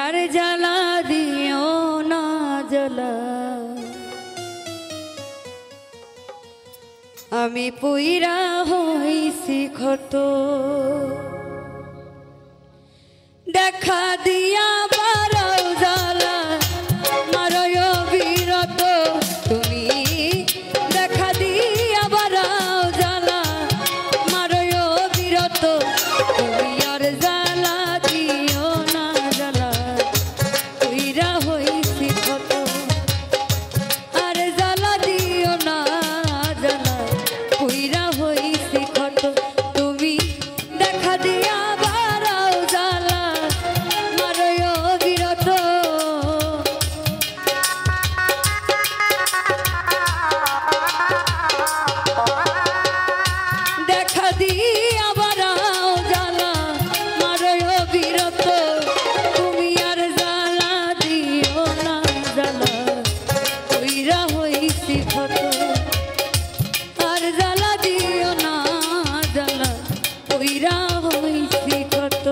আর জ্বালা দিও না জ্বালা, আমি পুইরা হইছি ক্ষত। দেখা দিয়া বারাও জ্বালা মারয় বিরত, তুমি দেখা দিয়া বারাও জ্বালা মারয় বিরত, তুমি আর জ্বালা দিও না জ্বালা, পুইরা হইছি ক্ষত। আর জ্বালা দিও না জ্বালা, পুইরা হইছি ক্ষত। তুমি দেখা দিয়া বারাও জ্বালা মারয় বিরত, দেখা দিয়া বারাও জ্বালা মারয় বিরত, তুমি আর জ্বালা দিও না জ্বালা, পুইরা হইছি ক্ষত। আর জ্বালা দিও না জ্বালা, পুইরা হইছি ক্ষত।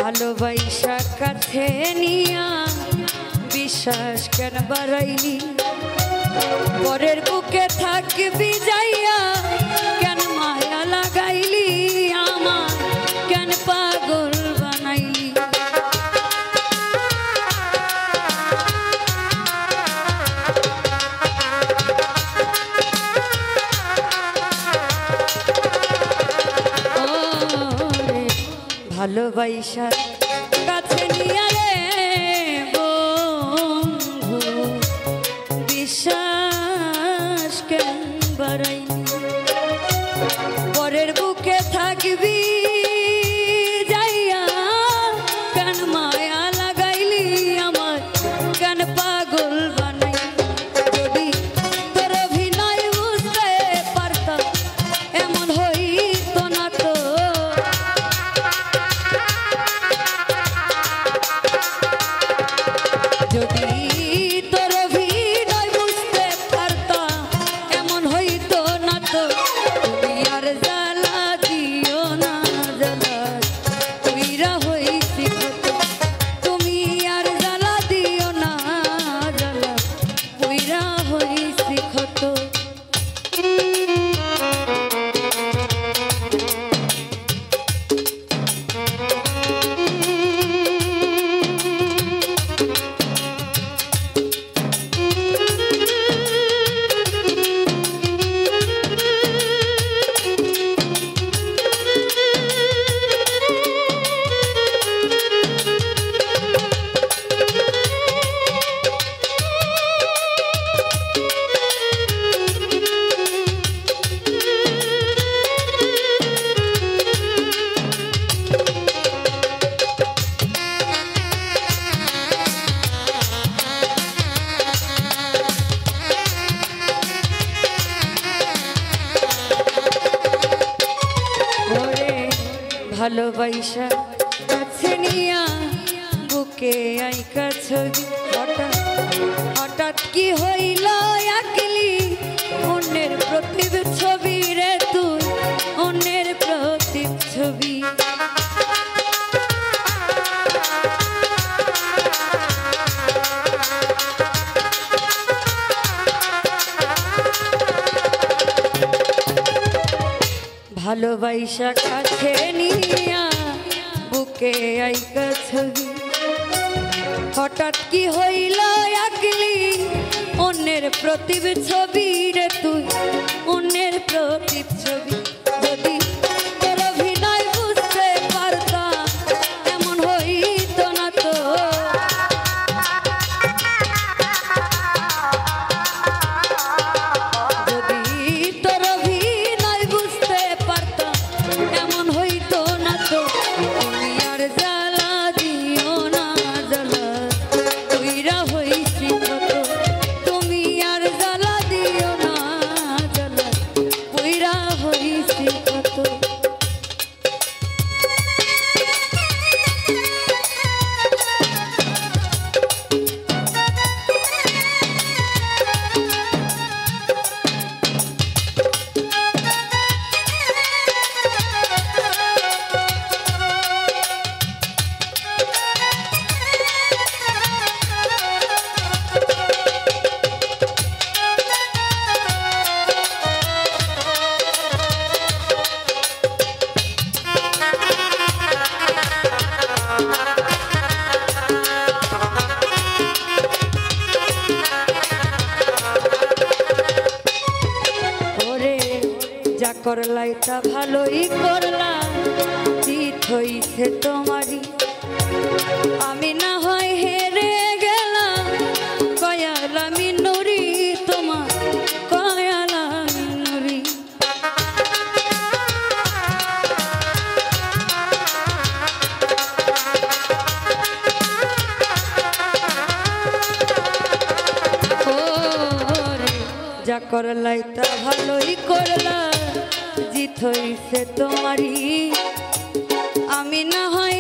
ভালোবাসা কাছে নিয়া বিশ্বাস কেন বাড়াইলি, পরের বুকে থাকবি যাইয়া কেন মায়া লাগাইলি, আমার কেন পাগল বানাইলি। ভালোবাসা কাছে নিয়ে রে বন্ধু বিশ্বাস কেন বাড়াইলি, পরের বুকে থাকবি যাইয়া কেন মায়া লাগাইলি, আমার কেন পাগল বানাইলি। যদি তোর অভিনয় বুঝতে পারতাম এমন হইতো না তো, যদি তোর অভিনয় বুঝতে পারতাম এমন হইতো না তো, তুমি আর জ্বালা দিও না জ্বালা, পুইরা হইছি ক্ষত। তুমি আর জ্বালা দিও না জ্বালা, পুইরা হইছি ক্ষত। ভালোবাসা কাছে নিয়া বুকে আইকা ছবি, হঠাৎ কি হইল আকলি, অন্যের প্রতিব ছবি রে তুই, অন্যের প্রতিব ছবি। ভালোবাসা কাছে নিয়া বুকে আইকা ছবি, হঠাৎ কি হইল আকলি, অন্যের প্রতিব ছবি রে তুই, অন্যের প্রতিচ্ছবি যদি তোর অভিনয় বুঝতে পারতাম এমন হইতো না তো যদি তোর অভিনয় বুঝতে পারতাম এমন হইতো না তো তুমি আর জ্বালা দিও না জ্বালা কইরা হইছি কত তুমি আর জ্বালা দিও না জ্বালা কইরা হইছি কত করলাই তা ভালোই করলা জিত হইছে তোমারই আমি না হয় হেরে গেলাম কয়ালা মিনুরি তোমার কয়ালা মিনুরি যা করলাই তা ভালোই করলা জিত হইছে তোমারই আমি না হয়